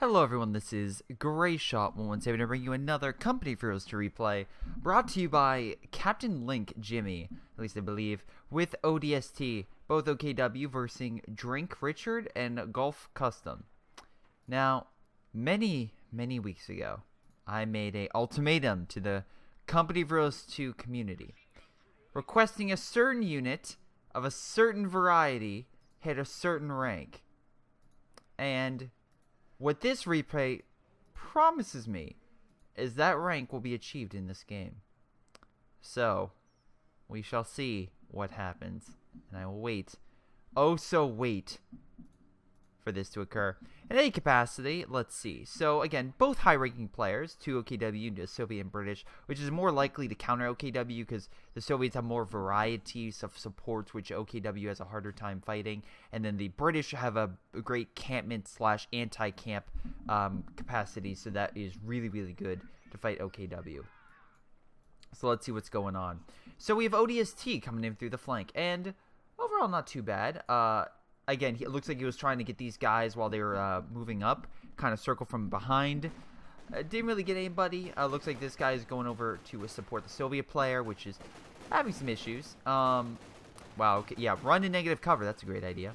Hello everyone, this is Greyshot117 to bring you another Company of Heroes to replay, brought to you by Captain Link Jimmy, at least I believe, with ODST, both OKW versus Drink Richard and Golf Custom. Now, many weeks ago, I made an ultimatum to the Company of Heroes 2 community, requesting a certain unit of a certain variety hit a certain rank. And what this replay promises me is that rank will be achieved in this game. So, we shall see what happens. And I will wait, oh so wait, for this to occur. In any capacity, let's see. So again, both high-ranking players, two OKW and Soviet and British, which is more likely to counter OKW because the Soviets have more varieties of supports, which OKW has a harder time fighting. And then the British have a great campment / anti-camp capacity, so that is really good to fight OKW. So let's see what's going on. So we have ODST coming in through the flank, and overall not too bad. Again, it looks like he was trying to get these guys while they were moving up, kind of circle from behind. Didn't really get anybody. Looks like this guy is going over to support the Soviet player, which is having some issues. Wow, okay, yeah, run in negative cover. That's a great idea.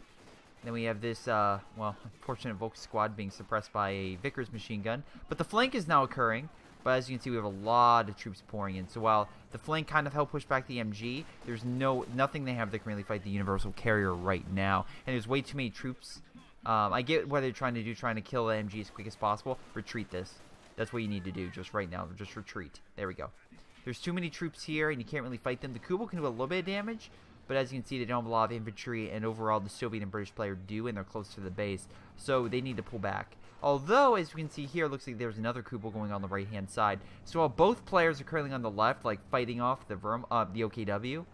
Then we have this, well, unfortunate Volk squad being suppressed by a Vickers machine gun. But the flank is now occurring. But as you can see, we have a lot of troops pouring in. So while the flank kind of helped push back the MG, there's nothing they have that can really fight the universal carrier right now. And there's way too many troops. I get what they're trying to kill the MG as quick as possible. Retreat this. That's what you need to do just right now. Just retreat. There we go. There's too many troops here, and you can't really fight them. The Kubel can do a little bit of damage, but as you can see, they don't have a lot of infantry, and overall the Soviet and British player do, and they're close to the base. So they need to pull back. Although, as you can see here, it looks like there's another Kubel going on the right-hand side. So while both players are currently on the left, like fighting off the OKW,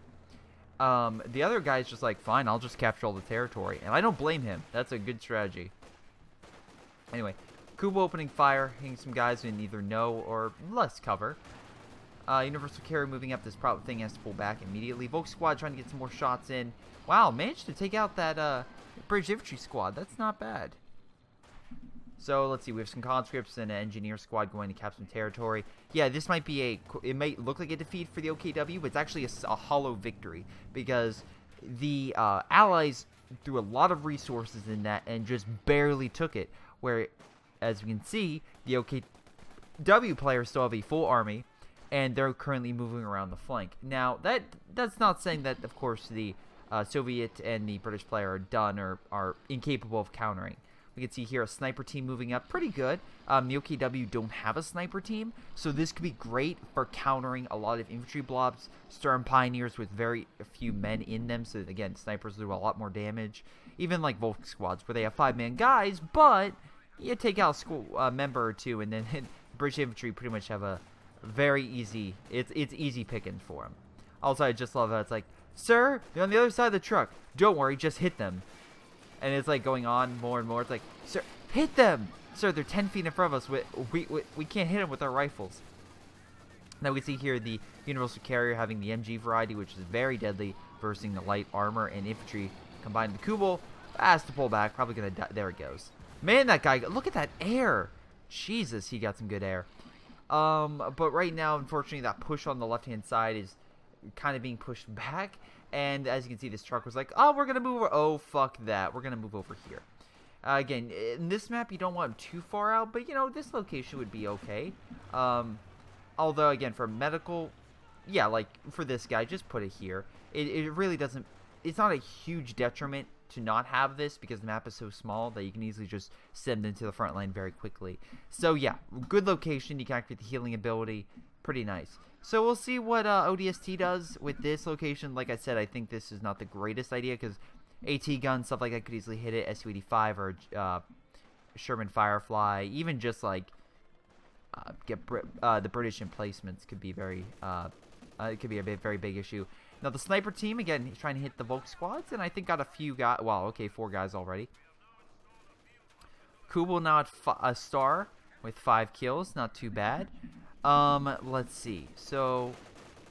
the other guy's just like, fine, I'll just capture all the territory. And I don't blame him. That's a good strategy. Anyway, Kubel opening fire, hitting some guys in either no or less cover. Universal carrier moving up. This thing has to pull back immediately. Volk squad trying to get some more shots in. Wow, managed to take out that British infantry squad. That's not bad. So let's see, we have some conscripts and an engineer squad going to cap some territory. Yeah, this might be it might look like a defeat for the OKW, but it's actually a hollow victory because the Allies threw a lot of resources in that and just barely took it. Where, as we can see, the OKW players still have a full army, and they're currently moving around the flank. Now, that's not saying that, of course, the Soviet and the British player are done or are incapable of countering. We can see here a sniper team moving up pretty good. The OKW don't have a sniper team, so this could be great for countering a lot of infantry blobs, Sturm Pioneers with very few men in them. So again, snipers do a lot more damage. Even like Volk squads where they have 5-man guys, but you take out a member or two, and then British infantry pretty much have a very easy. It's easy pickings for them. Also, I just love how it's like, sir, they're on the other side of the truck. Don't worry, just hit them. And it's like going on more and more. It's like, sir, hit them! Sir, they're 10 feet in front of us. We can't hit them with our rifles. Now we see here the universal carrier having the MG variety, which is very deadly, versus the light armor and infantry combined. The Kubel has to pull back. Probably going to die. There it goes. Man, that guy, look at that air. Jesus, he got some good air. But right now, unfortunately, that push on the left-hand side is kind of being pushed back. And as you can see, this truck was like, oh, we're going to move over. Oh, fuck that. We're going to move over here. Again, in this map, you don't want them too far out. But, you know, this location would be okay. Although, again, for medical, yeah, like for this guy, just put it here. It really doesn't, it's not a huge detriment to not have this because the map is so small that you can easily just send them to the front line very quickly. So, yeah, good location. You can activate the healing ability. Pretty nice. So we'll see what ODST does with this location. Like I said, I think this is not the greatest idea because AT gun, stuff like that could easily hit it. Su-85 or Sherman Firefly, even just like get the British emplacements could be very, it could be a very big issue. Now the sniper team, again, he's trying to hit the Volk squads, and I think got a few guys, well, okay, 4 guys already. Kubel now at a star with 5 kills, not too bad. Let's see. So,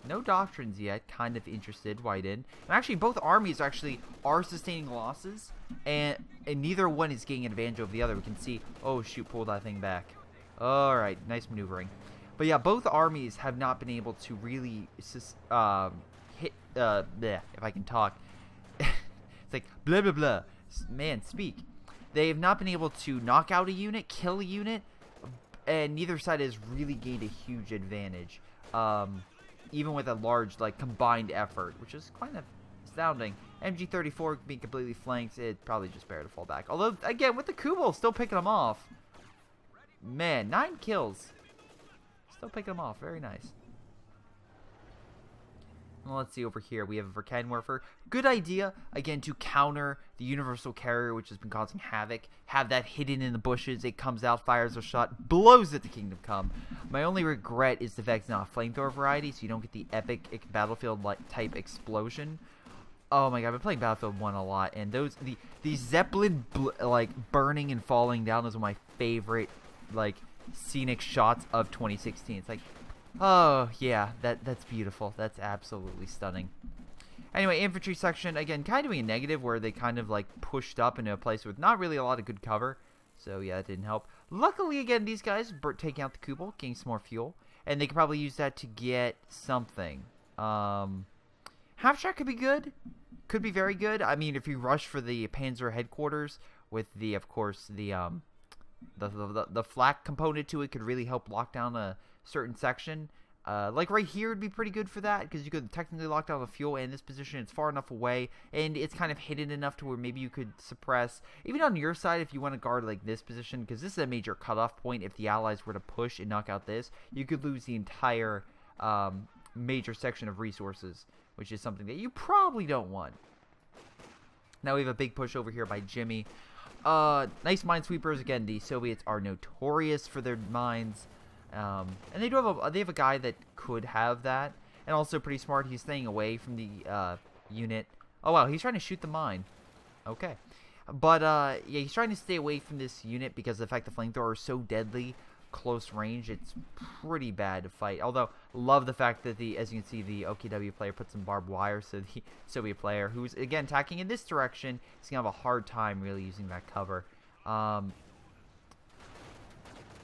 No doctrines yet. Kind of interested why didn't. And actually, both armies actually are sustaining losses, and neither one is getting advantage over the other. We can see, oh shoot, pull that thing back. All right, nice maneuvering. But yeah, both armies have not been able to really hit. Bleh, if I can talk, it's like blah blah blah. Man, speak. They have not been able to knock out a unit, kill a unit, and neither side has really gained a huge advantage. Even with a large, like, combined effort, which is kind of astounding. MG34 being completely flanked, it probably just better to fall back. Although, again, with the Kubel still picking them off. Man, 9 kills. Still picking them off. Very nice. Well, let's see over here. We have a Verkan Warfare. Good idea, again, to counter the Universal Carrier, which has been causing havoc. Have that hidden in the bushes. It comes out, fires a shot, blows at the Kingdom Come. My only regret is the fact it's not a flamethrower variety, so you don't get the epic Battlefield-like type explosion. Oh my god, I've been playing Battlefield 1 a lot, and the Zeppelin, like, burning and falling down is one of my favorite, like, scenic shots of 2016. It's like, oh, yeah, that's beautiful. That's absolutely stunning. Anyway, infantry section, again, kind of doing a negative where they kind of, like, pushed up into a place with not really a lot of good cover. So, yeah, that didn't help. Luckily, again, these guys taking out the Kubel, getting some more fuel. And they could probably use that to get something. Half-track could be good. Could be very good. I mean, if you rush for the Panzer headquarters with the, of course, the flak component to it could really help lock down a certain section. Like right here would be pretty good for that, because you could technically lock down the fuel, and this position it's far enough away, and it's kind of hidden enough to where maybe you could suppress, even on your side if you want to guard like this position, because this is a major cutoff point. If the allies were to push and knock out this, you could lose the entire major section of resources, which is something that you probably don't want. Now we have a big push over here by Jimmy. Nice minesweepers. Again, the Soviets are notorious for their mines. And they have a guy that could have that, and also pretty smart. He's staying away from the unit. Oh wow, he's trying to shoot the mine. Okay, but yeah, he's trying to stay away from this unit because of the fact the flamethrower is so deadly close range. It's pretty bad to fight. Although, love the fact that as you can see, the OKW player put some barbed wire, so the Soviet player, who's again attacking in this direction, is gonna have a hard time really using that cover.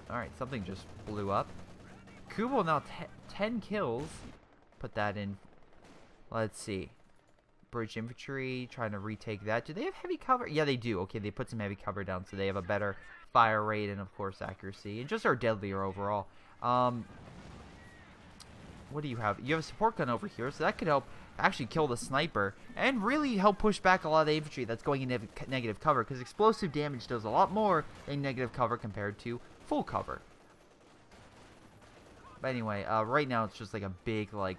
Alright, something just blew up. Kubel now 10 kills. Put that in. Let's see. British infantry trying to retake that. Do they have heavy cover? Yeah, they do. Okay, they put some heavy cover down, so they have a better fire rate and, of course, accuracy. And just are deadlier overall. What do you have? You have a support gun over here, so that could help actually kill the sniper and really help push back a lot of the infantry that's going in negative cover, because explosive damage does a lot more in negative cover compared to full cover. But anyway, right now it's just like a big, like,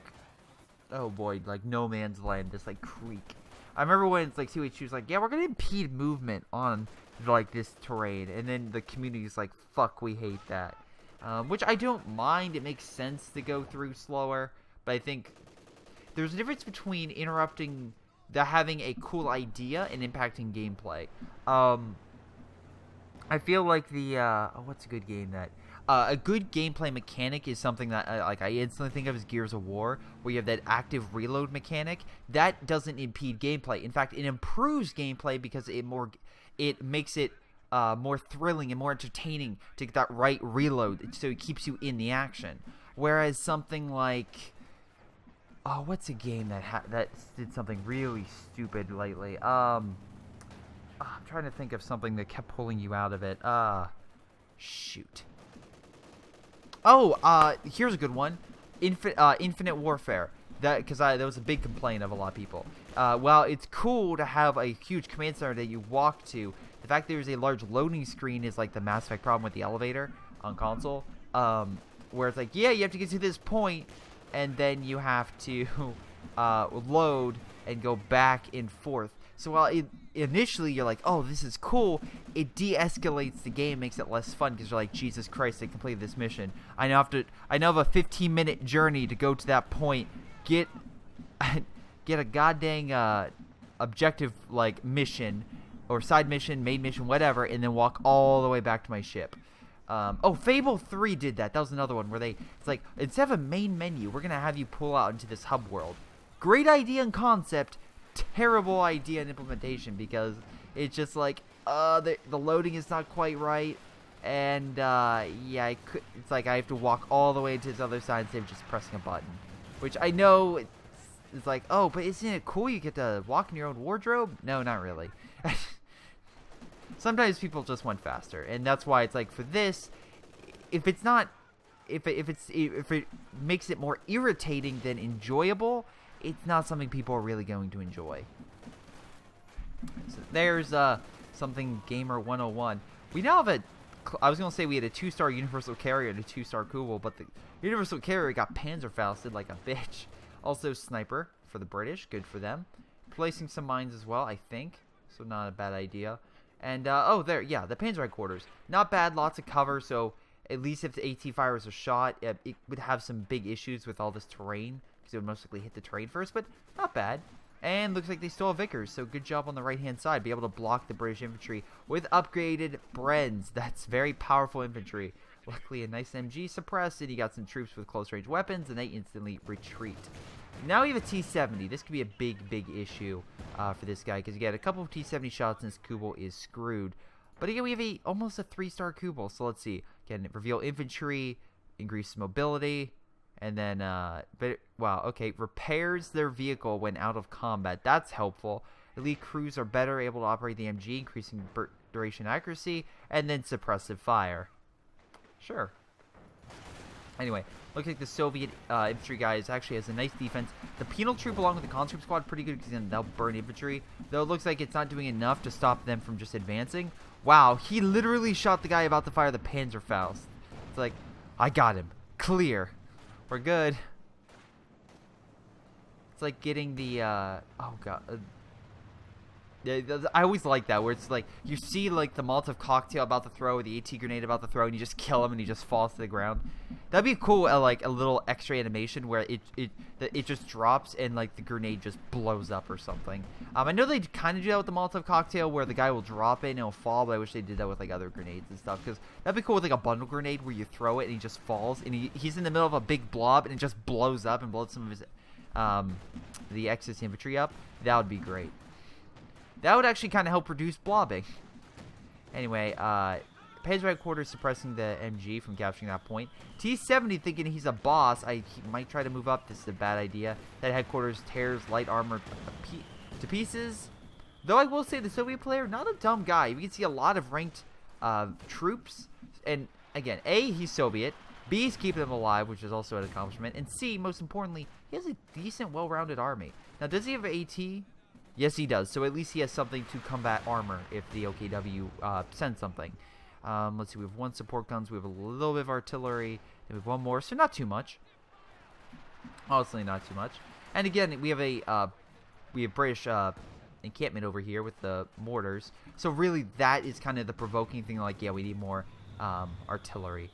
oh boy, like no man's land, this like creek. I remember when it's like CH2 was like, yeah, we're gonna impede movement on like this terrain, and then the community's like, fuck, we hate that. Which I don't mind. It makes sense to go through slower, but I think there's a difference between interrupting having a cool idea and impacting gameplay. I feel like what's a good game that a good gameplay mechanic is something that I instantly think of as Gears of War, where you have that active reload mechanic that doesn't impede gameplay. In fact, it improves gameplay because it makes it more thrilling and more entertaining to get that right reload, so it keeps you in the action. Whereas something like, oh, what's a game that did something really stupid lately? I'm trying to think of something that kept pulling you out of it. Shoot. Oh, here's a good one. Infinite Warfare. Because that was a big complaint of a lot of people. Well, it's cool to have a huge command center that you walk to. The fact there's a large loading screen is like the Mass Effect problem with the elevator on console. Where it's like, yeah, you have to get to this point, and then you have to load and go back and forth. So while initially you're like, oh, this is cool, it de-escalates the game, makes it less fun, because you're like, Jesus Christ, I completed this mission. I now have a 15-minute journey to go to that point, get a goddamn objective like mission or side mission, main mission, whatever, and then walk all the way back to my ship. Oh, Fable 3 did that. That was another one where it's like, instead of a main menu, we're going to have you pull out into this hub world. Great idea and concept, terrible idea and implementation, because it's just like, the loading is not quite right. And, yeah, it's like I have to walk all the way to this other side instead of just pressing a button. Which I know it's like, oh, but isn't it cool you get to walk in your own wardrobe? No, not really. Sometimes people just want faster, and that's why it's like for this, if it makes it more irritating than enjoyable, it's not something people are really going to enjoy. So there's something Gamer 101. We now have I was gonna say we had a 2-star Universal Carrier and a 2-star Kubel, but the Universal Carrier got Panzerfausted like a bitch. Also Sniper for the British, good for them. Placing some mines as well, I think, so not a bad idea. And, oh, there, yeah, the Panzer headquarters. Not bad, lots of cover, so at least if the AT fires are shot, it would have some big issues with all this terrain, because it would most likely hit the terrain first, but not bad. And looks like they still have Vickers, so good job on the right-hand side. Be able to block the British infantry with upgraded Brens. That's very powerful infantry. Luckily, a nice MG suppressed, and you got some troops with close-range weapons, and they instantly retreat. Now we have a T-70. This could be a big, big issue for this guy, because you get a couple of T-70 shots, and this Kubel is screwed. But again, we have almost a 3-star Kubel, so let's see. Again, reveal infantry, increase mobility, and then, wow, okay, repairs their vehicle when out of combat. That's helpful. Elite crews are better able to operate the MG, increasing duration accuracy, and then suppressive fire. Sure. Anyway, looks like the Soviet infantry guys actually has a nice defense. The penal troop along with the conscript squad pretty good because they'll burn infantry. Though it looks like it's not doing enough to stop them from just advancing. Wow, he literally shot the guy about to fire the Panzerfaust. It's like, I got him. Clear. We're good. It's like getting the, oh god. I always like that, where it's like, you see like the Molotov cocktail about to throw, or the AT grenade about to throw, and you just kill him and he just falls to the ground. That'd be cool, like a little extra animation where it just drops and like the grenade just blows up or something. I know they kind of do that with the Molotov cocktail, where the guy will drop it and it'll fall, but I wish they did that with like other grenades and stuff, because that'd be cool with like a bundle grenade where you throw it and he just falls, and he's in the middle of a big blob and it just blows up and blows some of his, the excess infantry up. That would be great. That would actually kind of help reduce blobbing. Anyway, Panzer headquarters suppressing the MG from capturing that point. T-70 thinking he's a boss. He might try to move up. This is a bad idea. That headquarters tears light armor to pieces. Though I will say the Soviet player, not a dumb guy. We can see a lot of ranked troops. And again, A, he's Soviet. B, he's keeping them alive, which is also an accomplishment. And C, most importantly, he has a decent, well-rounded army. Now, does he have an AT? Yes, he does. So at least he has something to combat armor if the OKW sends something. Let's see. We have 1 support guns. We have a little bit of artillery. And we have 1 more. So not too much. Honestly, not too much. And again, we have British encampment over here with the mortars. So really, that is kind of the provoking thing. Like, yeah, we need more artillery.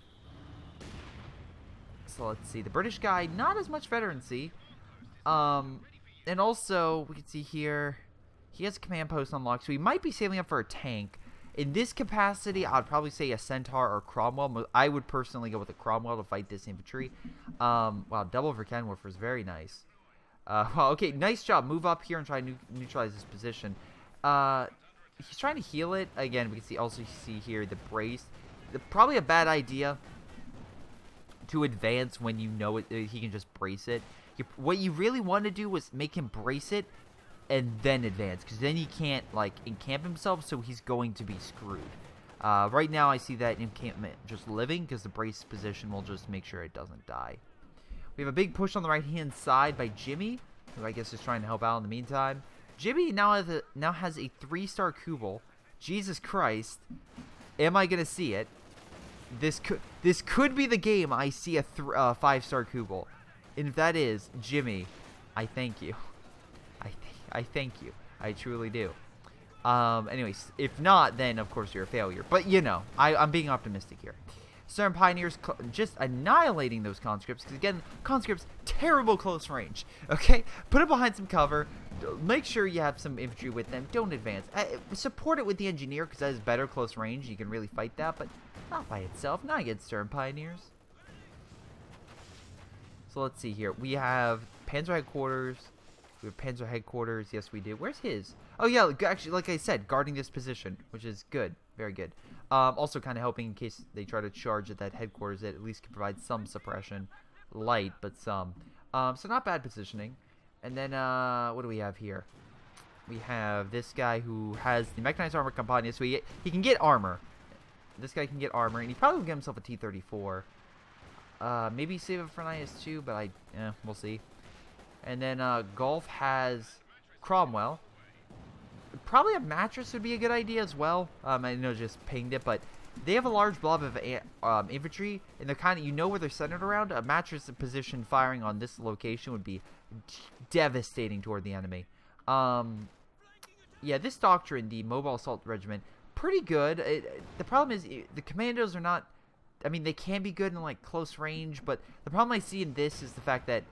So let's see. The British guy, not as much veterancy. And also, we can see here, he has a command post unlocked, so he might be saving up for a tank. In this capacity, I'd probably say a Centaur or Cromwell. I would personally go with a Cromwell to fight this infantry. Wow, double for cannon warfare is very nice. Well, okay, nice job. Move up here and try to neutralize this position. He's trying to heal it. Again, we can also see here the brace. Probably a bad idea to advance when you know he can just brace it. What you really want to do was make him brace it and then advance, because then he can't like encamp himself, so he's going to be screwed. Right now I see that encampment just living, because the brace position will just make sure it doesn't die. We have a big push on the right hand side by Jimmy, who I guess is trying to help out in the meantime. Jimmy now has a 3-star Kubel. Jesus Christ, am I gonna see it? This could be the game I see a 5-star Kubel. And if that is, Jimmy, I thank you. I thank you. I truly do. Anyways, if not, then of course you're a failure. But you know, I'm being optimistic here. Stern Pioneers just annihilating those conscripts. Because again, conscripts, terrible close range. Okay? Put it behind some cover. Make sure you have some infantry with them. Don't advance. Support it with the engineer because that has better close range. You can really fight that, but not by itself. Not against Stern Pioneers. So let's see here. We have Panzer Headquarters. We have Panzer Headquarters. Yes, we do. Where's his? Oh, yeah. Actually, like I said, guarding this position, which is good. Very good. Also kind of helping in case they try to charge at that headquarters. It at least can provide some suppression. Light, but some. So not bad positioning. And then, what do we have here? We have this guy who has the mechanized armor compania, so he can get armor. This guy can get armor, and he probably will get himself a T-34. Maybe save it for an IS-2, but we'll see. And then, Gulf has Cromwell. Probably a mattress would be a good idea as well. I know just pinged it, but they have a large blob of infantry, and they're kind of, you know where they're centered around. A mattress position firing on this location would be devastating toward the enemy. Yeah, this doctrine, the Mobile Assault Regiment, pretty good. The problem is the commandos are not, I mean, they can be good in like close range, but the problem I see in this is the fact that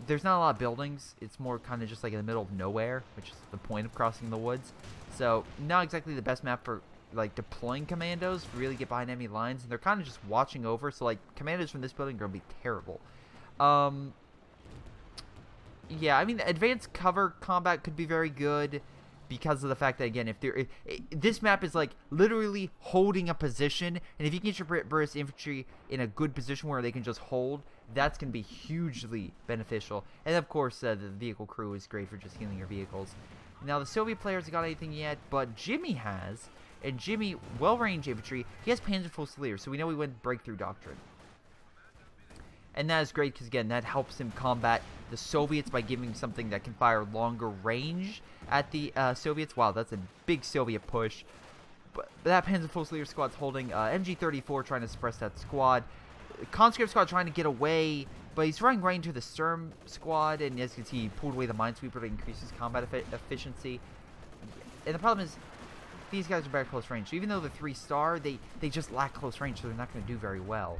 there's not a lot of buildings. It's more kind of just like in the middle of nowhere, which is the point of crossing the woods. So not exactly the best map for like deploying commandos to really get behind enemy lines, and they're kind of just watching over. So like commandos from this building are gonna be terrible. Yeah, I mean, advanced cover combat could be very good because of the fact that, again, if this map is like literally holding a position, and if you can get your British infantry in a good position where they can just hold, that's going to be hugely beneficial. And of course, the vehicle crew is great for just healing your vehicles. Now, the Soviet players haven't got anything yet, but Jimmy has, and Jimmy, well-range infantry, he has Panzer Fusiliers, so we know he went Breakthrough Doctrine. And that is great because, again, that helps him combat the Soviets by giving something that can fire longer range at the Soviets. Wow, that's a big Soviet push. But that Panzer Fusilier squad's holding MG-34 trying to suppress that squad. Conscript squad trying to get away, but he's running right into the Sturm squad. And as you can see, he pulled away the Minesweeper to increase his combat efficiency. And the problem is, these guys are very close range. So even though they're 3-star, they just lack close range, so they're not going to do very well.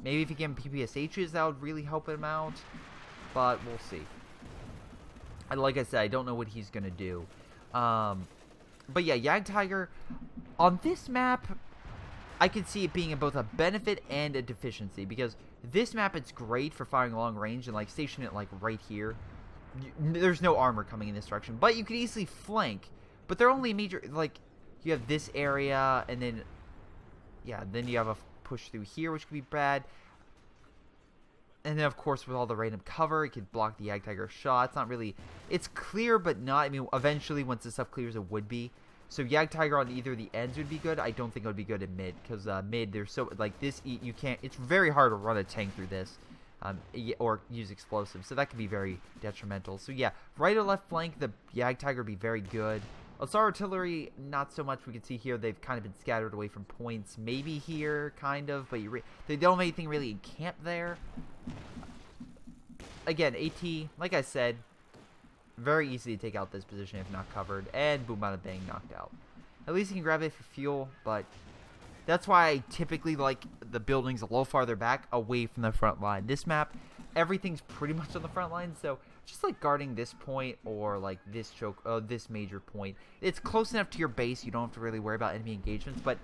Maybe if you give him PPSHs, that would really help him out. But we'll see. And like I said, I don't know what he's going to do. But yeah, Jagdtiger, on this map, I could see it being both a benefit and a deficiency. Because this map, it's great for firing long range and like station it like right here. There's no armor coming in this direction. But you could easily flank. But they're only major, like, you have this area, and then, yeah, then you have a push through here, which could be bad. And then, of course, with all the random cover, it could block the Jagdtiger shot. It's not really, it's clear, but not, I mean, eventually, once this stuff clears, it would be. So, Jagdtiger on either the ends would be good. I don't think it would be good in mid, because mid, there's so, like, this, you can't, it's very hard to run a tank through this. Or use explosives, so that could be very detrimental. So, yeah, right or left flank, the Jagdtiger would be very good. Assault artillery, not so much. We can see here they've kind of been scattered away from points. Maybe here, kind of, but they don't have anything really in camp there. Again, AT, like I said, very easy to take out this position if not covered. And boom, bada bang, knocked out. At least you can grab it for fuel, but that's why I typically like the buildings a little farther back, away from the front line. This map, everything's pretty much on the front line, so just like guarding this point or like this this major point, it's close enough to your base you don't have to really worry about enemy engagements, but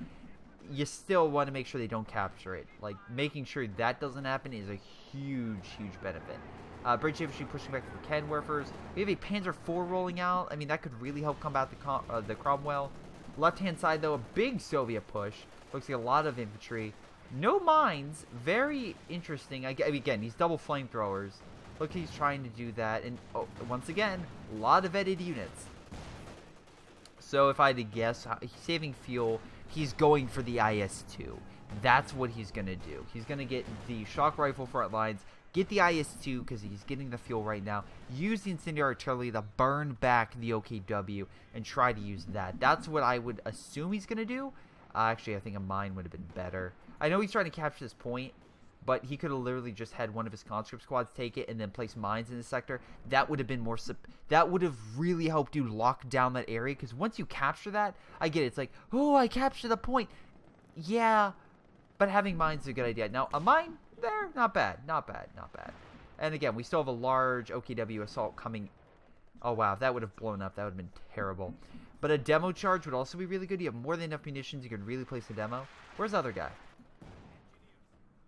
you still want to make sure they don't capture it. Like making sure that doesn't happen is a huge benefit. British infantry pushing back the Kenwerfers. We have a Panzer IV rolling out. I mean, that could really help combat the Cromwell. Left hand side though, a big Soviet push. Looks like a lot of infantry. No mines. Very interesting. Again, he's double flamethrowers. Look, he's trying to do that. And oh, once again, a lot of vetted units. So if I had to guess, he's saving fuel. He's going for the IS-2. That's what he's going to do. He's going to get the shock rifle front lines, get the IS-2 because he's getting the fuel right now, use the incendiary artillery to burn back the OKW, and try to use that. That's what I would assume he's going to do. Actually, I think a mine would have been better. I know he's trying to capture this point, but he could have literally just had one of his conscript squads take it and then place mines in the sector. That would have been more, that would have really helped you lock down that area, because once you capture that, I get it. It's like, oh, I captured the point. Yeah, but having mines is a good idea. Now, a mine there, not bad. Not bad. Not bad. And again, we still have a large OKW assault coming. Oh, wow. If that would have blown up, that would have been terrible. But a demo charge would also be really good. You have more than enough munitions. You could really place a demo. Where's the other guy?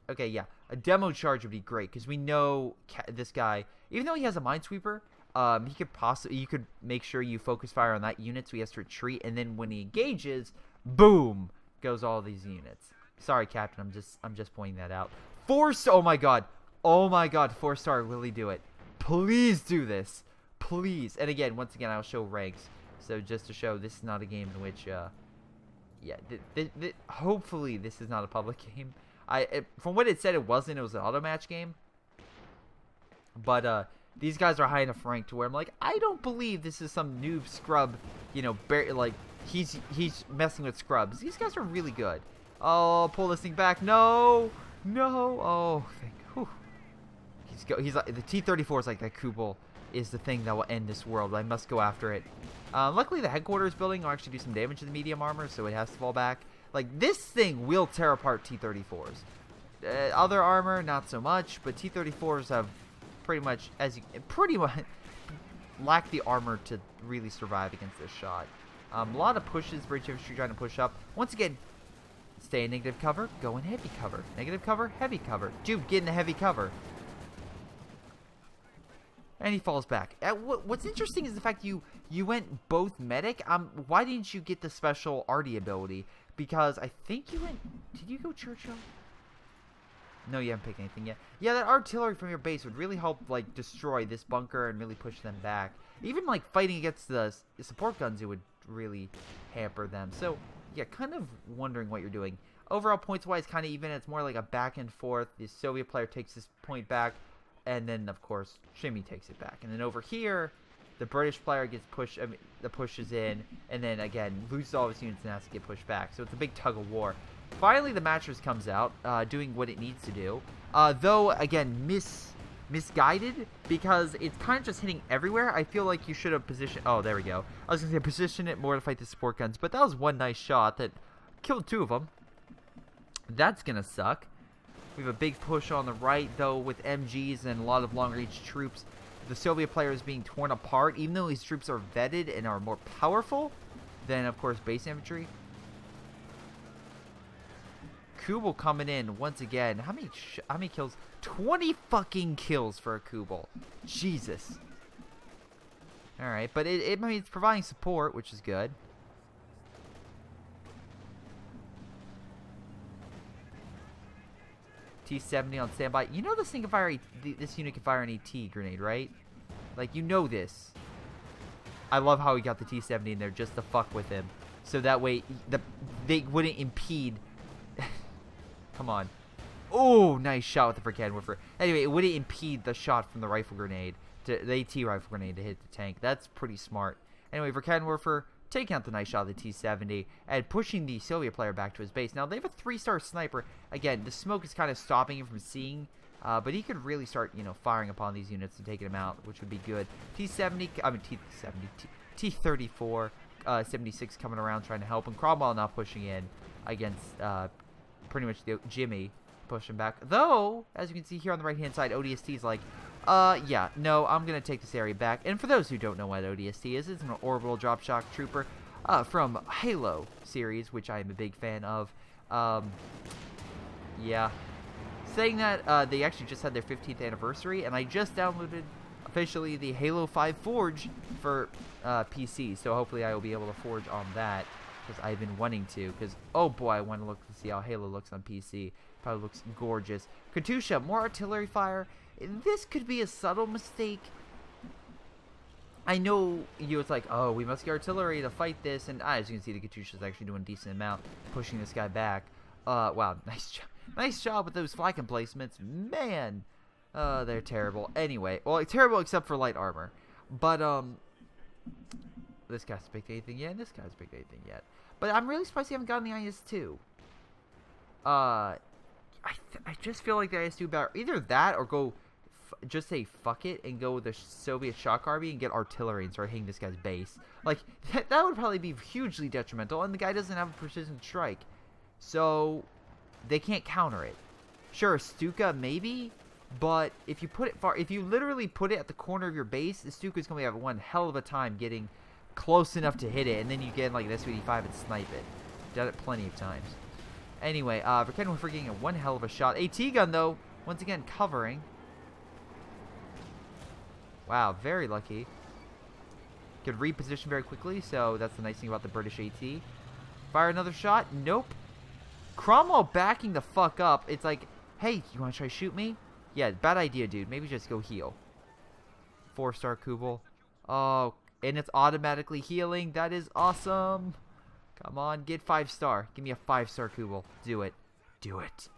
Okay, yeah. A demo charge would be great because we know this guy, even though he has a minesweeper, you could make sure you focus fire on that unit so he has to retreat, and then when he engages, boom, goes all these units. Sorry, Captain, I'm just pointing that out. Oh my god. Oh my god, 4-star, will he do it? Please do this. Please. And again, once again, I'll show ranks. So just to show, this is not a game in which, yeah, hopefully this is not a public game. From what it said, it wasn't. It was an automatch game. But these guys are high enough rank to where I'm like, I don't believe this is some noob scrub. You know, like he's messing with scrubs. These guys are really good. Oh, pull this thing back. No, no. Oh, whew. He's like the T-34 is like that. Kubel is the thing that will end this world. I must go after it. Luckily, the headquarters building will actually do some damage to the medium armor, so it has to fall back. Like, this thing will tear apart T-34s. Other armor, not so much, but T-34s have pretty much lack the armor to really survive against this shot. A lot of pushes, British infantry trying to push up. Once again, stay in negative cover, go in heavy cover. Negative cover, heavy cover. Dude, get in the heavy cover. And he falls back. What's interesting is the fact you went both medic. Why didn't you get the special arty ability? Because I think you went... Did you go Churchill? No, you haven't picked anything yet. Yeah, that artillery from your base would really help, like, destroy this bunker and really push them back. Even, like, fighting against the support guns, it would really hamper them. So, yeah, kind of wondering what you're doing. Overall, points-wise, kind of even. It's more like a back and forth. The Soviet player takes this point back. And then, of course, Shimmy takes it back. And then over here, the British player gets pushed, the pushes in, and then, again, loses all of his units and has to get pushed back. So it's a big tug of war. Finally, the mattress comes out, doing what it needs to do. Though, again, misguided, because it's kind of just hitting everywhere. I feel like you should have positioned... Oh, there we go. I was going to say position it more to fight the support guns, but that was one nice shot that killed 2 of them. That's going to suck. We have a big push on the right, though, with MGs and a lot of long-range troops. The Soviet player is being torn apart, even though these troops are vetted and are more powerful than, of course, base infantry. Kubel coming in once again. How many kills? 20 fucking kills for a Kubel. Jesus. All right, but I mean, it's providing support, which is good. T-70 on standby. You know this thing can fire this unit can fire an ET grenade, right? Like, you know this. I love how he got the T-70 in there just to fuck with him, so that way they wouldn't impede. Come on. Oh, nice shot with the Verkenwerfer. Anyway, it wouldn't impede the shot from the rifle grenade, the AT rifle grenade to hit the tank. That's pretty smart. Anyway, Verkenwerfer taking out the nice shot of the T-70 and pushing the Soviet player back to his base. Now, they have a 3-star sniper. Again, the smoke is kind of stopping him from seeing, but he could really start, you know, firing upon these units and taking them out, which would be good. T-70, I mean, T-34, 76 coming around trying to help, and Cromwell now pushing in against pretty much Jimmy, pushing back. Though, as you can see here on the right-hand side, ODST is like, yeah, no, I'm going to take this area back. And for those who don't know what ODST is, it's an orbital drop shock trooper from Halo series, which I am a big fan of. Yeah. Saying that, they actually just had their 15th anniversary, and I just downloaded officially the Halo 5 Forge for PC, so hopefully I will be able to forge on that, because I've been wanting to, because, oh boy, I want to look to see how Halo looks on PC. Probably looks gorgeous. Katusha, more artillery fire. This could be a subtle mistake. I know it's like, oh, we must get artillery to fight this, and as you can see, the Katusha is actually doing a decent amount, pushing this guy back. Wow, nice job with those flank emplacements, man. They're terrible. Anyway, well, terrible except for light armor. But this guy's picked anything yet. This guy's picked anything yet. But I'm really surprised you haven't gotten the IS-2. I just feel like the IS-2 better. Either that or go. Just say fuck it and go with the Soviet shock army and get artillery and start hitting this guy's base. Like, that would probably be hugely detrimental, and the guy doesn't have a precision strike. So, they can't counter it. Sure, Stuka maybe, but if you put it far, if you literally put it at the corner of your base, the Stuka's gonna have one hell of a time getting close enough to hit it, and then you get like an SVD5 and snipe it. Done it plenty of times. Anyway, we're getting a one hell of a shot. AT gun though, once again covering. Wow, very lucky. Could reposition very quickly, so that's the nice thing about the British AT. Fire another shot. Nope. Cromwell backing the fuck up. It's like, hey, you want to try to shoot me? Yeah, bad idea, dude. Maybe just go heal. 4-star Kubel. Oh, and it's automatically healing. That is awesome. Come on, get 5-star. Give me a 5-star Kubel. Do it. Do it.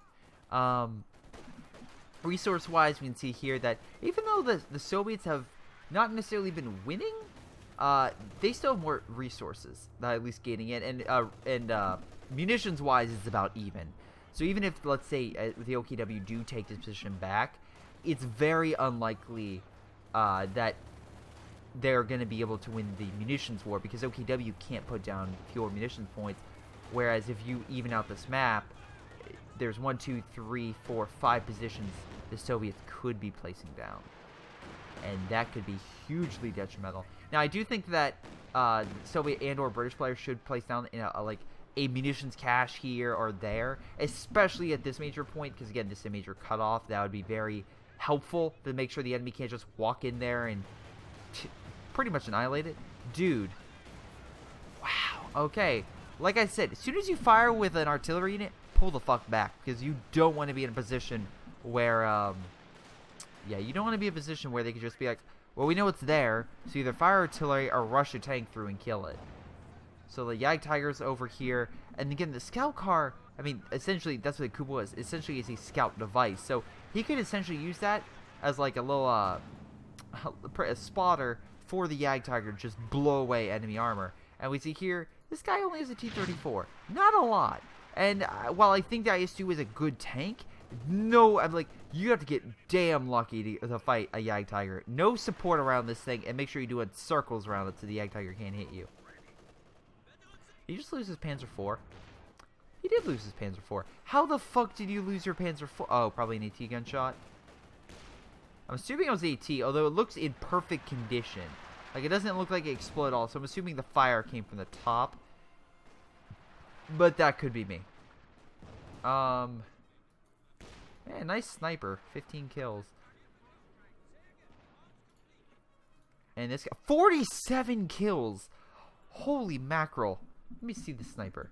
Resource-wise, we can see here that even though the Soviets have not necessarily been winning, they still have more resources, at least gaining it, and munitions-wise, it's about even. So even if, let's say, the OKW do take this position back, it's very unlikely that they're going to be able to win the munitions war, because OKW can't put down fewer munitions points, whereas if you even out this map, there's 1, 2, 3, 4, 5 positions the Soviets could be placing down. And that could be hugely detrimental. Now, I do think that Soviet and or British players should place down in a munitions cache here or there, especially at this major point, because again, this is a major cutoff. That would be very helpful to make sure the enemy can't just walk in there and pretty much annihilate it. Dude. Wow. Okay. Like I said, as soon as you fire with an artillery unit, pull the fuck back, because you don't want to be in a position where, yeah, you don't want to be in a position where they could just be like, well, we know it's there, so either fire artillery or rush a tank through and kill it. So the Jagdtiger's over here, and again, the scout car, I mean, essentially, that's what the Kubel is. Essentially, is a scout device. So he could essentially use that as like a little, a spotter for the Jagdtiger, just blow away enemy armor. And we see here, this guy only has a T-34. Not a lot. And while I think the IS-2 is a good tank, no, I'm like, you have to get damn lucky to fight a Jagdtiger. No support around this thing, and make sure you do circles around it so the Jagdtiger can't hit you. Did he just lose his Panzer IV? He did lose his Panzer IV. How the fuck did you lose your Panzer IV? Oh, probably an AT gunshot. I'm assuming it was AT, although it looks in perfect condition. Like, it doesn't look like it exploded at all, so I'm assuming the fire came from the top. But that could be me. Man, nice sniper. 15 kills. And this guy, 47 kills. Holy mackerel. Let me see the sniper.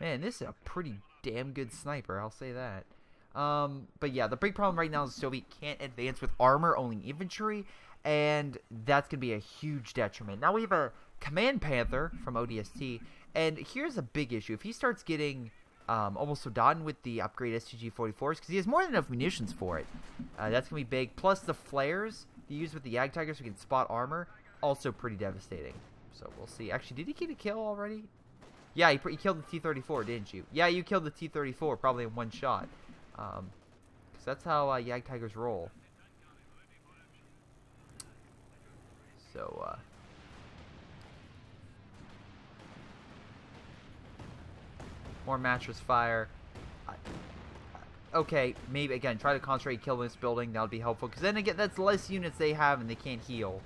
Man, this is a pretty damn good sniper, I'll say that. But yeah, the big problem right now is the Soviet can't advance with armor, only infantry, and that's going to be a huge detriment. Now we have a Command Panther from ODST, and here's a big issue. If he starts getting almost so done with the upgrade STG-44s, because he has more than enough munitions for it, that's going to be big. Plus the flares he used with the Jagdtiger so he can spot armor, also pretty devastating. So we'll see. Actually, did he get a kill already? Yeah, he killed the T-34, didn't you? Yeah, you killed the T-34 probably in one shot. Because that's how Jagdtigers roll. So, more mattress fire. Okay, maybe, again, try to concentrate kill this building. That would be helpful. Because then, again, that's less units they have and they can't heal.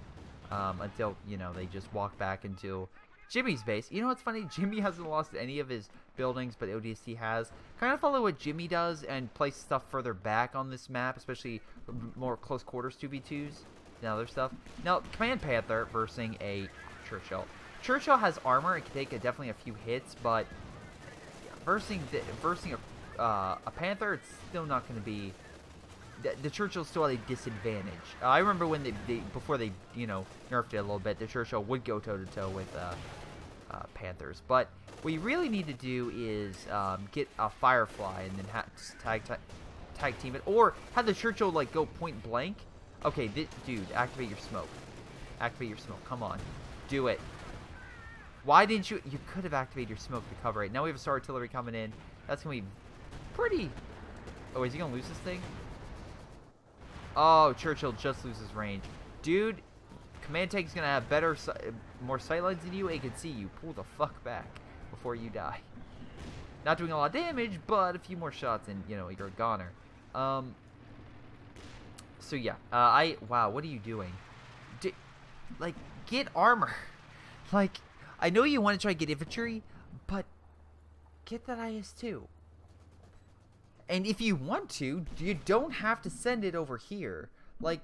Until, you know, they just walk back into Jimmy's base. You know what's funny? Jimmy hasn't lost any of his buildings, but ODST has. Kind of follow what Jimmy does and place stuff further back on this map, especially more close quarters 2v2s and other stuff. Now, Command Panther versus a Churchill. Churchill has armor. It can take definitely a few hits, but versus a Panther, it's still not going to be... The Churchill still at a disadvantage. I remember when before they, you know, nerfed it a little bit, the Churchill would go toe-to-toe with Panthers. But what you really need to do is get a Firefly and then tag team it. Or have the Churchill, like, go point blank. Okay, dude, activate your smoke. Activate your smoke. Come on. Do it. Why didn't you... You could have activated your smoke to cover it. Now we have a Star Artillery coming in. That's going to be pretty... Oh, is he going to lose this thing? Oh, Churchill just loses range. Dude, Command Tank's going to have more sightlines than you. It can see you. Pull the fuck back before you die. Not doing a lot of damage, but a few more shots and, you know, you're a goner. So yeah, wow, what are you doing? Like, get armor. Like, I know you want to try to get infantry, but get that IS-2. And if you want to, you don't have to send it over here. Like,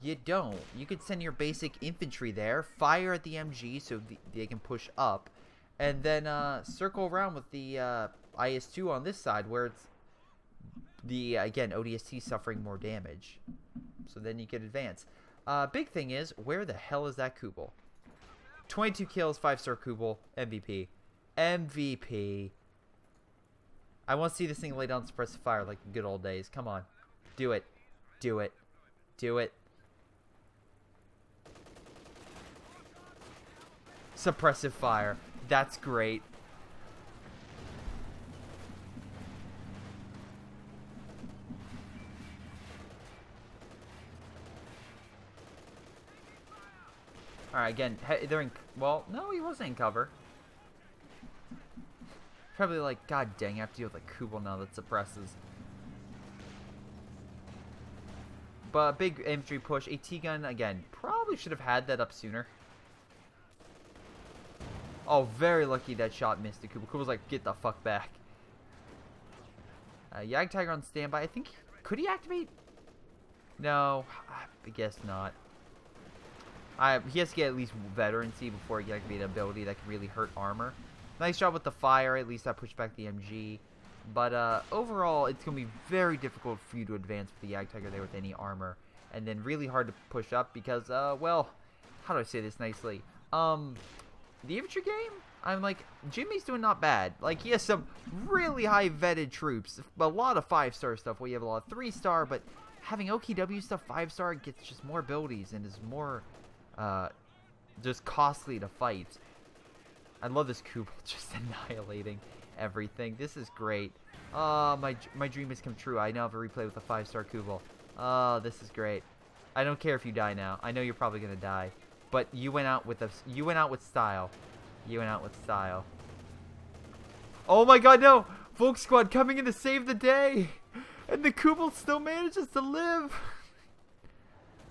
you don't. You could send your basic infantry there, fire at the MG so they can push up, and then circle around with the IS-2 on this side where it's again, ODST suffering more damage. So then you can advance. Big thing is, where the hell is that Kubel? 22 kills, 5-star Kubel, MVP. MVP. I want to see this thing lay down suppressive fire like the good old days. Come on. Do it. Do it. Do it. Suppressive fire. That's great. Alright, again, they're in... Well, no, he wasn't in cover. Probably like, god dang, I have to deal with a Kubel now that suppresses. But big infantry push. A T-gun, again, probably should have had that up sooner. Oh, very lucky that shot missed the Kubel. Kubel's like, get the fuck back. Yag Tiger on standby. I think, could he activate? No, I guess not. He has to get at least veterancy before he can activate an ability that can really hurt armor. Nice job with the fire. At least I pushed back the MG. But overall, it's going to be very difficult for you to advance with the Yag Tiger there with any armor. And then really hard to push up because, well, how do I say this nicely? The infantry game, I'm like, Jimmy's doing not bad. Like, he has some really high vetted troops. A lot of 5-star stuff where you have a lot of 3-star. But having OKW stuff 5-star gets just more abilities and is more... just costly to fight. I love this Kubel just annihilating everything. This is great. My dream has come true. I now have a replay with a 5-star Kubel. Oh, this is great. I don't care if you die now. I know you're probably gonna die, but you went out with style. You went out with style. Oh my god, no! Volk Squad coming in to save the day, and the Kubel still manages to live.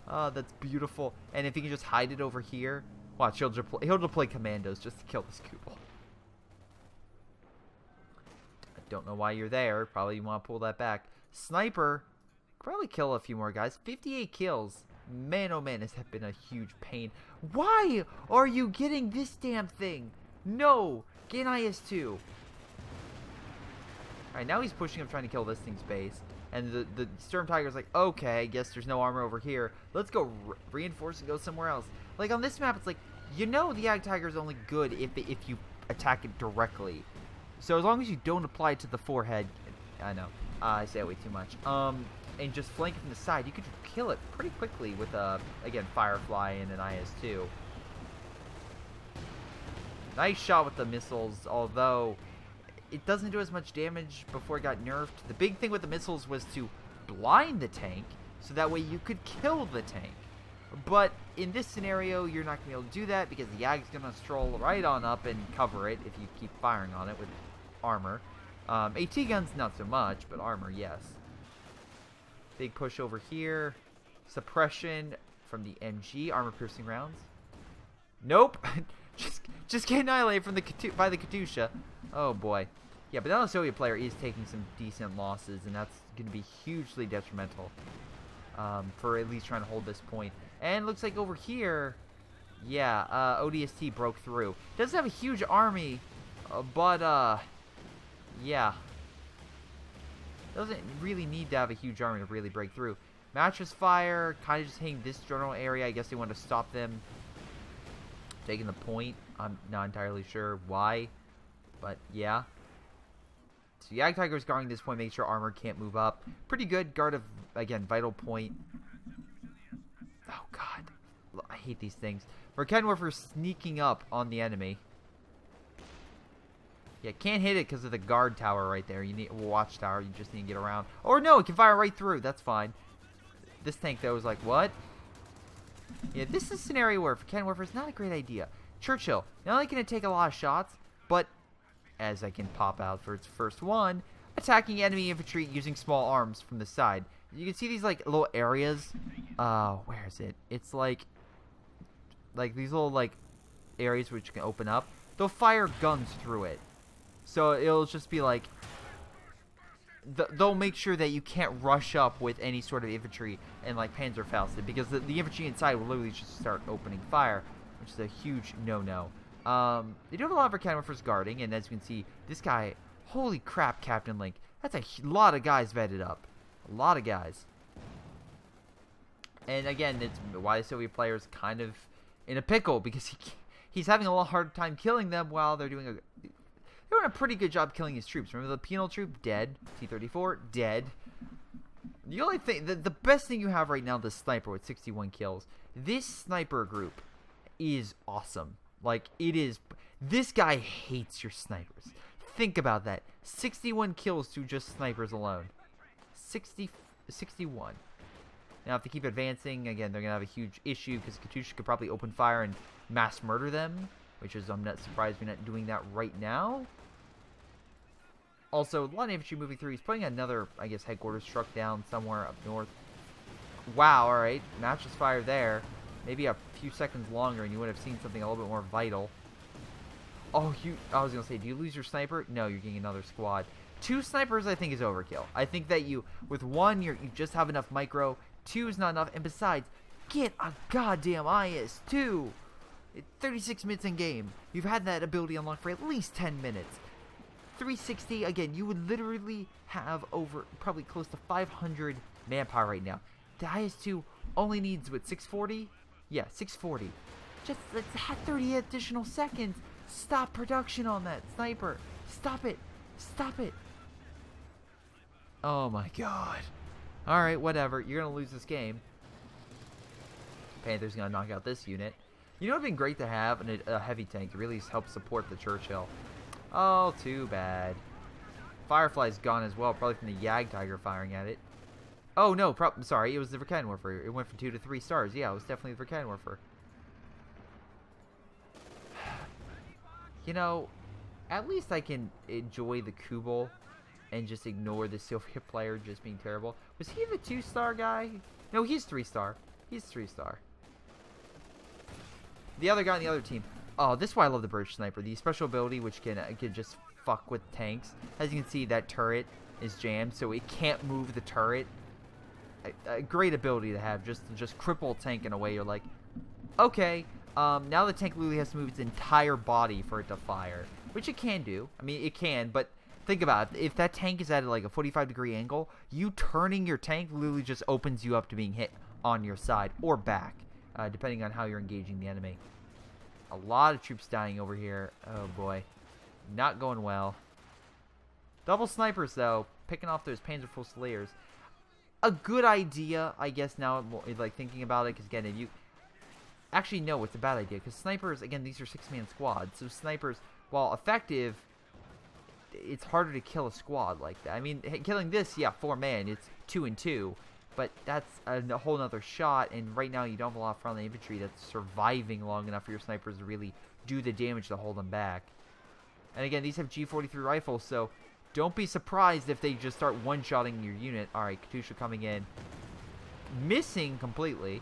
Oh, that's beautiful. And if he can just hide it over here, watch, he'll just play commandos just to kill this Kubel. I don't know why you're there. Probably you want to pull that back. Sniper, probably kill a few more guys. 58 kills. Man, oh man, has that been a huge pain. Why are you getting this damn thing? No, get an IS-2. Alright, now he's pushing up trying to kill this thing's base. And the Sturm Tiger's like, okay, I guess there's no armor over here. Let's go reinforce and go somewhere else. Like, on this map, it's like, you know the Yag Tiger's only good if you attack it directly. So as long as you don't apply it to the forehead, I know, I say that way too much, and just flank it from the side, you could kill it pretty quickly with, again, Firefly and an IS-2. Nice shot with the missiles, although... it doesn't do as much damage before it got nerfed. The big thing with the missiles was to blind the tank, so that way you could kill the tank. But in this scenario, you're not going to be able to do that because the Yag's going to stroll right on up and cover it if you keep firing on it with armor. AT guns, not so much, but armor, yes. Big push over here. Suppression from the MG, armor-piercing rounds. Nope. just get annihilated from by the Katusha. Oh boy. Yeah, but now the Soviet player is taking some decent losses, and that's going to be hugely detrimental for at least trying to hold this point. And looks like over here, yeah, ODST broke through. Doesn't have a huge army, but yeah. Doesn't really need to have a huge army to really break through. Mattress fire, kind of just hitting this general area. I guess they want to stop them taking the point. I'm not entirely sure why, but yeah. So Yag Tiger's guarding this point, make sure armor can't move up. Pretty good guard of, again, vital point. Oh god, I hate these things. Verkenwerfer sneaking up on the enemy. Yeah, can't hit it because of the guard tower right there. You need a watchtower. You just need to get around. Or no, it can fire right through. That's fine. This tank though is like, what? Yeah, this is a scenario where Verkenwerfer is not a great idea. Churchill, not only can it take a lot of shots, but as I can pop out for its first one, attacking enemy infantry using small arms from the side. You can see these like little areas. Where is it? It's like these little like areas which can open up. They'll fire guns through it, so it'll just be like they'll make sure that you can't rush up with any sort of infantry and like Panzerfaust, because the infantry inside will literally just start opening fire, which is a huge no-no. They do have a lot of cannon for guarding, and as you can see, this guy, holy crap, Captain Link, that's a lot of guys vetted up, a lot of guys. And again, it's why the Soviet player is kind of in a pickle, because he's having a lot hard time killing them while they're doing a pretty good job killing his troops. Remember the penal troop? Dead. T-34? Dead. The only thing, the best thing you have right now, the sniper with 61 kills. This sniper group is awesome. Like, it is. This guy hates your snipers. Think about that. 61 kills to just snipers alone. 61. Now, if they keep advancing, again, they're going to have a huge issue, because Katyusha could probably open fire and mass murder them, which is, I'm not surprised we're not doing that right now. Also, a lot of infantry moving through. He's putting another, I guess, headquarters truck down somewhere up north. Wow, alright. Matchless fire there. Maybe a few seconds longer and you would have seen something a little bit more vital. Oh, I was going to say, do you lose your sniper? No, you're getting another squad. 2 snipers, I think, is overkill. I think that with 1, you just have enough micro. 2 is not enough. And besides, get a goddamn IS-2. 36 minutes in game. You've had that ability unlocked for at least 10 minutes. 360, again, you would literally have over probably close to 500 manpower right now. The IS-2 only needs, what, 640? Yeah, 640. Just let's have 30 additional seconds. Stop production on that sniper. Stop it. Stop it. Oh my god. Alright, whatever. You're going to lose this game. Panther's going to knock out this unit. You know what would have been great to have? A heavy tank. It really helps support the Churchill. Oh, too bad. Firefly's gone as well, probably from the Yag Tiger firing at it. Oh, no, sorry, it was the Verkanian Warfare. It went from 2 to 3 stars. Yeah, it was definitely the Verkanian Warfare. You know, at least I can enjoy the Kubel and just ignore the Soviet player just being terrible. Was he the 2-star guy? No, he's 3-star. He's 3-star. The other guy on the other team. Oh, this is why I love the British Sniper. The special ability, which can just fuck with tanks. As you can see, that turret is jammed, so it can't move the turret. A great ability to have, just cripple a tank in a way you're like, okay. Now the tank literally has to move its entire body for it to fire, which it can do. I mean, it can, but think about it. If that tank is at like a 45-degree angle, you turning your tank literally just opens you up to being hit on your side or back, depending on how you're engaging the enemy. A lot of troops dying over here. Oh boy. Not going well. Double snipers though. Picking off those Panzer Fusiliers. A good idea, I guess, now, like thinking about it, because again, if you actually no, it's a bad idea, because snipers, again, these are 6-man squads, so snipers, while effective, it's harder to kill a squad like that. I mean, killing this, yeah, 4-man, it's 2 and 2, but that's a whole nother shot, and right now you don't have a lot of friendly infantry that's surviving long enough for your snipers to really do the damage to hold them back. And again, these have G43 rifles, so don't be surprised if they just start one-shotting your unit. Alright, Katyusha coming in. Missing completely.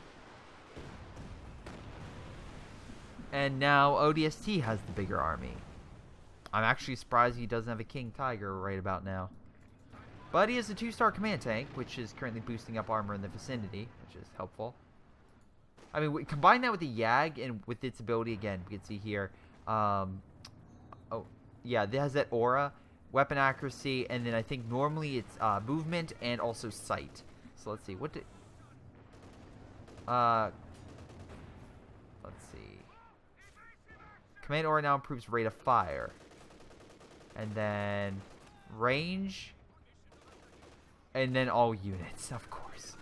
And now ODST has the bigger army. I'm actually surprised he doesn't have a King Tiger right about now. But he has a 2-star command tank, which is currently boosting up armor in the vicinity, which is helpful. I mean, we combine that with the Yag and with its ability, again, we can see here. Oh, yeah, it has that aura, weapon accuracy, and then I think normally it's movement and also sight. So let's see, what did... let's see. Command aura now improves rate of fire. And then range. And then all units, of course.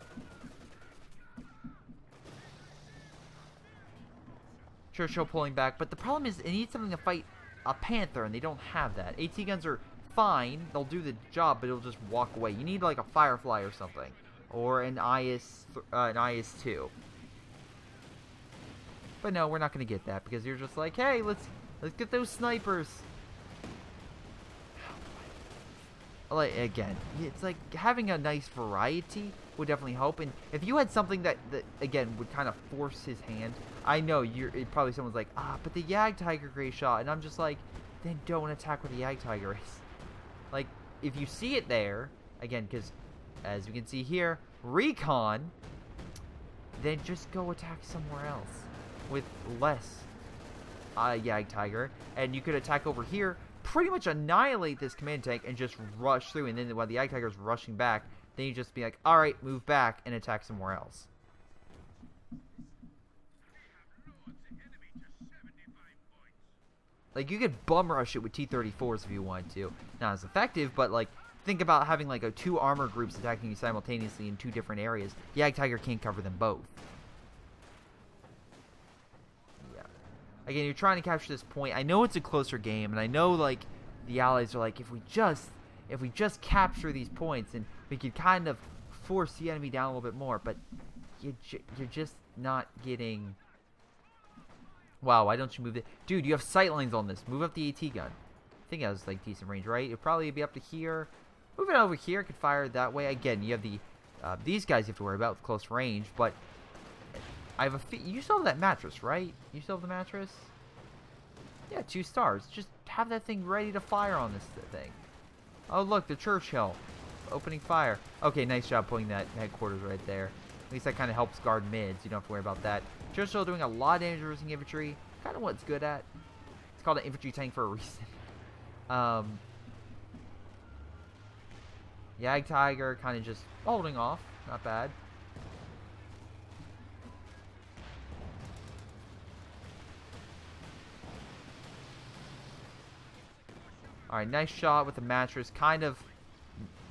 Churchill pulling back, but the problem is it needs something to fight a Panther, and they don't have that. AT guns are fine, they'll do the job, but it'll just walk away. You need like a Firefly or something, or an IS-2. But no, we're not gonna get that because you're just like, hey, let's get those snipers. like, again, it's like having a nice variety would definitely help. And if you had something that again, would kind of force his hand, I know probably someone's like, but the Yag Tiger Greyshot, and I'm just like, then don't attack where the Yag Tiger is. Like, if you see it there, again, because as you can see here, recon, then just go attack somewhere else with less Yag Tiger, and you could attack over here, pretty much annihilate this command tank, and just rush through. And then while the Yag Tiger is rushing back, then you just be like, all right, move back and attack somewhere else. Like, you could bum rush it with T-34s if you wanted to. Not as effective, but like, think about having like two armor groups attacking you simultaneously in 2 different areas. Yag Tiger can't cover them both. Yeah. Again, you're trying to capture this point. I know it's a closer game, and I know like the allies are like, if we just capture these points, and we could kind of force the enemy down a little bit more, but you're just not getting. Wow, why don't you move it? Dude, you have sight lines on this. Move up the AT gun. I think that was like decent range, right? It'd probably be up to here. Move it over here. Could fire it that way. Again, you have the these guys you have to worry about with close range, but I have you still have that mattress, right? You still have the mattress? Yeah, 2 stars. Just have that thing ready to fire on this thing. Oh, look, the Churchill. Opening fire. Okay, nice job putting that headquarters right there. At least that kind of helps guard mids. You don't have to worry about that. Churchill doing a lot of damage reversing infantry. Kind of what it's good at. It's called an infantry tank for a reason. Yag Tiger kind of just holding off. Not bad. Alright, nice shot with the mattress. Kind of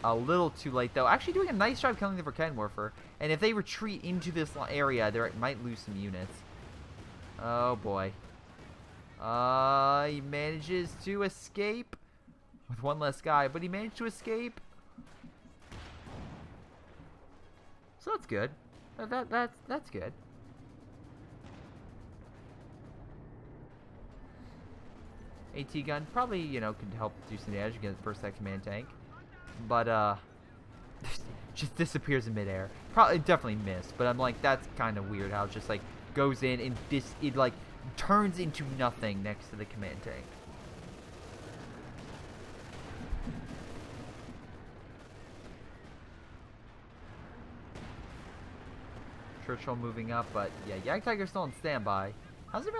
a little too late, though. Actually doing a nice job killing the Verkenwerfer. And if they retreat into this area, they might lose some units. Oh, boy. He manages to escape with 1 less guy, but he managed to escape. So that's good. That's good. AT gun probably, you know, could help do some damage against that command tank, but just disappears in midair. Probably definitely missed, but I'm like, that's kind of weird how it just like goes in and it like turns into nothing next to the command tank. Churchill moving up, but yeah, Yag Tiger's still on standby. Hasn't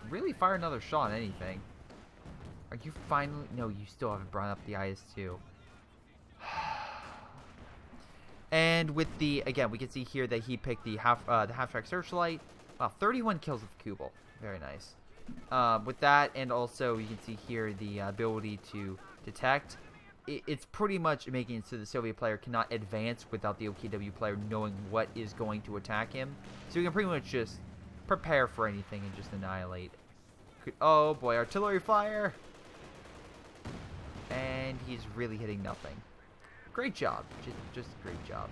really fired another shot on anything. Are you finally? No, you still haven't brought up the IS-2. And with the, again, we can see here that he picked the half-track searchlight. Wow, 31 kills with Kubel. Very nice. With that, and also you can see here the ability to detect. It's pretty much making it so the Soviet player cannot advance without the OKW player knowing what is going to attack him. So you can pretty much just prepare for anything and just annihilate. Oh boy, artillery fire! And he's really hitting nothing. Great job. Just great job.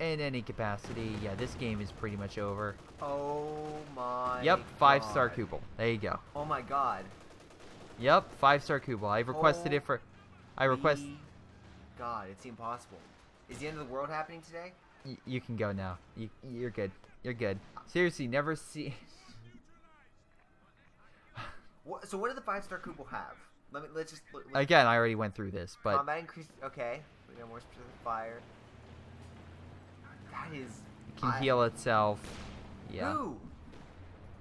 In any capacity, yeah, this game is pretty much over. Oh my Yep, 5-star God. Kubel. There you go. Oh my God. Yep, 5-star Kubel. I requested it for... God, it's impossible. Is the end of the world happening today? You can go now. You're good. You're good. Seriously, never see... So what did the 5-star Kubel have? Let's just... Again, I already went through this, but... Combat increase... Okay. We got more specific fire. That is... It can heal itself. Yeah. Who?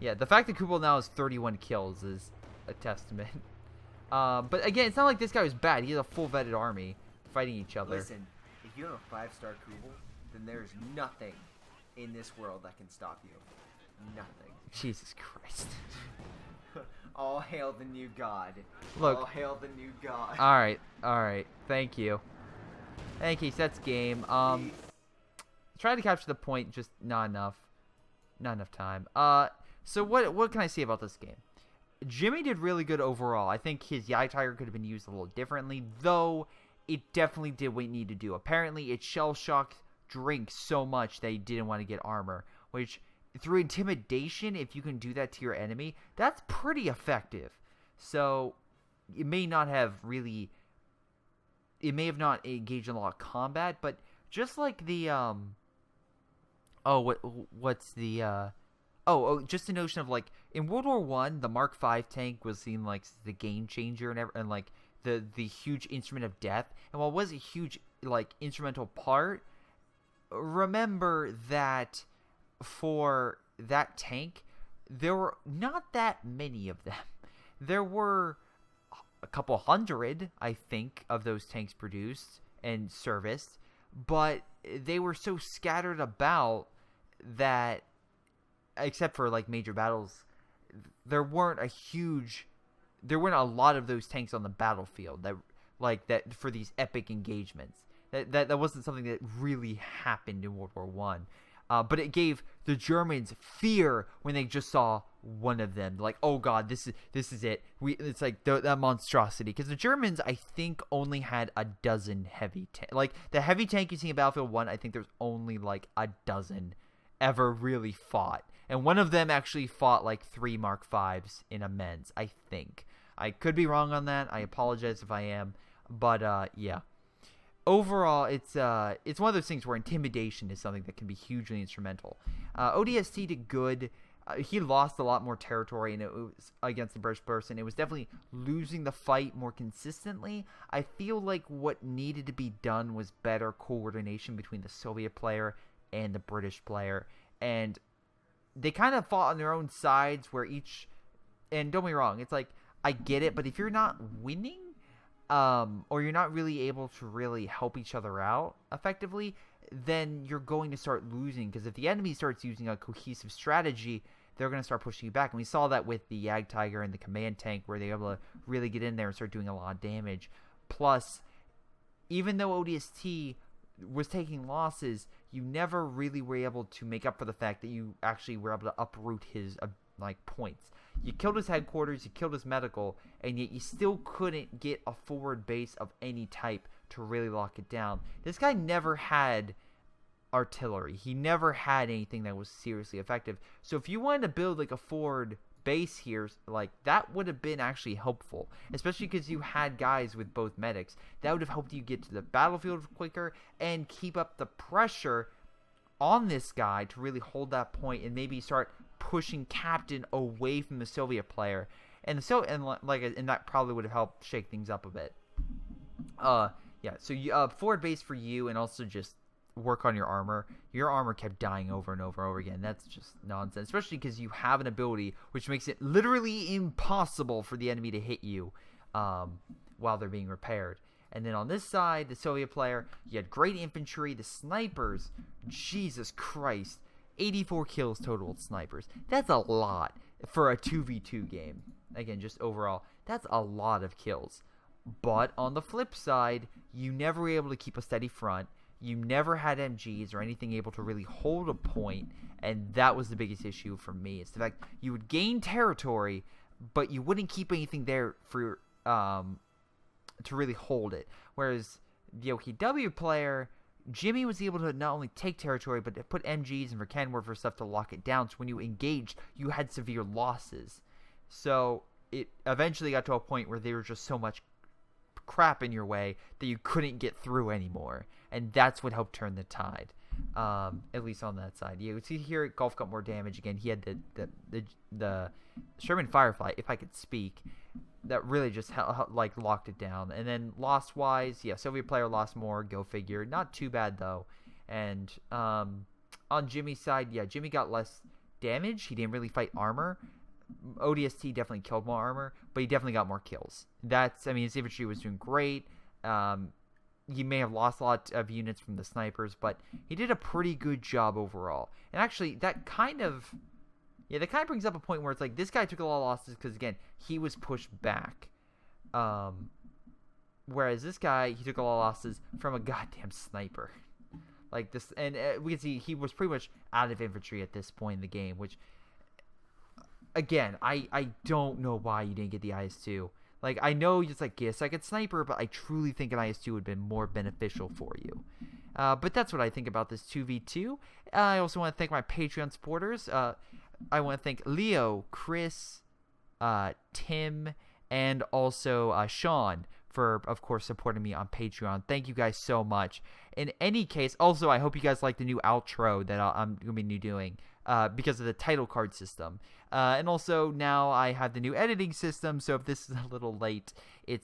Yeah, the fact that Kubel now has 31 kills is a testament. But again, it's not like this guy was bad. He has a full vetted army fighting each other. Listen, if you have a 5-star Kubel, then there's nothing in this world that can stop you. Nothing. Jesus Christ. All hail the new god. Look. All hail the new god. Alright. Thank you. In any case, that's game. Try to capture the point, just not enough. Not enough time. So what can I say about this game? Jimmy did really good overall. I think his Yag Tiger could have been used a little differently, though it definitely did what it needed to do. Apparently, it shell-shocked Drink so much that he didn't want to get armor, which, through intimidation, if you can do that to your enemy, that's pretty effective. So, it may not have really it may have not engaged in a lot of combat, but just like the just the notion of like in World War One, the Mark V tank was seen like the game changer and like the huge instrument of death. And while it was a huge like instrumental part, remember that for that tank, there were not that many of them. There were a couple hundred, I think, of those tanks produced and serviced, but they were so scattered about that, except for like major battles, there weren't a lot of those tanks on the battlefield that for these epic engagements. That wasn't something that really happened in World War One. But it gave the Germans fear when they just saw one of them. Like, oh god, this is it. It's like that monstrosity. Because the Germans, I think, only had a dozen heavy tanks. Like the heavy tank you see in Battlefield 1, I think there's only like a dozen ever really fought. And one of them actually fought like 3 Mark Vs in a men's, I think. I could be wrong on that. I apologize if I am. But yeah. Overall, it's one of those things where intimidation is something that can be hugely instrumental. ODST did good. He lost a lot more territory, and it was against the British person. It was definitely losing the fight more consistently. I feel like what needed to be done was better coordination between the Soviet player and the British player. And they kind of fought on their own sides where each... And don't get me wrong, it's like, I get it, but if you're not winning... or you're not really able to really help each other out effectively, then you're going to start losing. Because if the enemy starts using a cohesive strategy, they're going to start pushing you back. And we saw that with the Yag Tiger and the command tank, where they were able to really get in there and start doing a lot of damage. Plus, even though ODST was taking losses, you never really were able to make up for the fact that you actually were able to uproot his points. You killed his headquarters, you killed his medical, and yet you still couldn't get a forward base of any type to really lock it down. This guy never had artillery. He never had anything that was seriously effective. So if you wanted to build like a forward base here, like that would have been actually helpful, especially because you had guys with both medics. That would have helped you get to the battlefield quicker and keep up the pressure on this guy to really hold that point and maybe start pushing Captain away from the Soviet player, and that probably would have helped shake things up a bit. So you forward base for you, and also just work on your armor. Your armor kept dying over and over and over again. That's just nonsense, especially because you have an ability which makes it literally impossible for the enemy to hit you while they're being repaired. And then on this side, the Soviet player, you had great infantry. The snipers, Jesus Christ, 84 kills total with snipers. That's a lot for a 2v2 game. Again, just overall, that's a lot of kills. But on the flip side, you never were able to keep a steady front. You never had MGs or anything able to really hold a point. And that was the biggest issue for me. It's the fact you would gain territory, but you wouldn't keep anything there for to really hold it. Whereas the OKW player, Jimmy was able to not only take territory, but to put MGs and for cannon warfare stuff to lock it down. So when you engaged, you had severe losses. So it eventually got to a point where there was just so much crap in your way that you couldn't get through anymore. And that's what helped turn the tide. At least on that side. You see here, Golf got more damage again. He had the Sherman Firefly, if I could speak, that really just locked it down. And then loss wise, yeah, Soviet player lost more. Go figure. Not too bad though. And on Jimmy's side, yeah, Jimmy got less damage. He didn't really fight armor. ODST definitely killed more armor, but he definitely got more kills. His infantry was doing great. He may have lost a lot of units from the snipers, but he did a pretty good job overall. And actually, that kind of brings up a point where it's like, this guy took a lot of losses because, again, he was pushed back. Whereas this guy, he took a lot of losses from a goddamn sniper. Like this, and we can see he was pretty much out of infantry at this point in the game, which, again, I don't know why you didn't get the IS-2. Like, I know it's like, get a second sniper, but I truly think an IS-2 would have been more beneficial for you. But that's what I think about this 2v2. I also want to thank my Patreon supporters. I want to thank Leo, Chris, Tim, and also Sean for, of course, supporting me on Patreon. Thank you guys so much. In any case, also, I hope you guys like the new outro that I'm going to be doing because of the title card system. And also, now I have the new editing system, so if this is a little late, it's...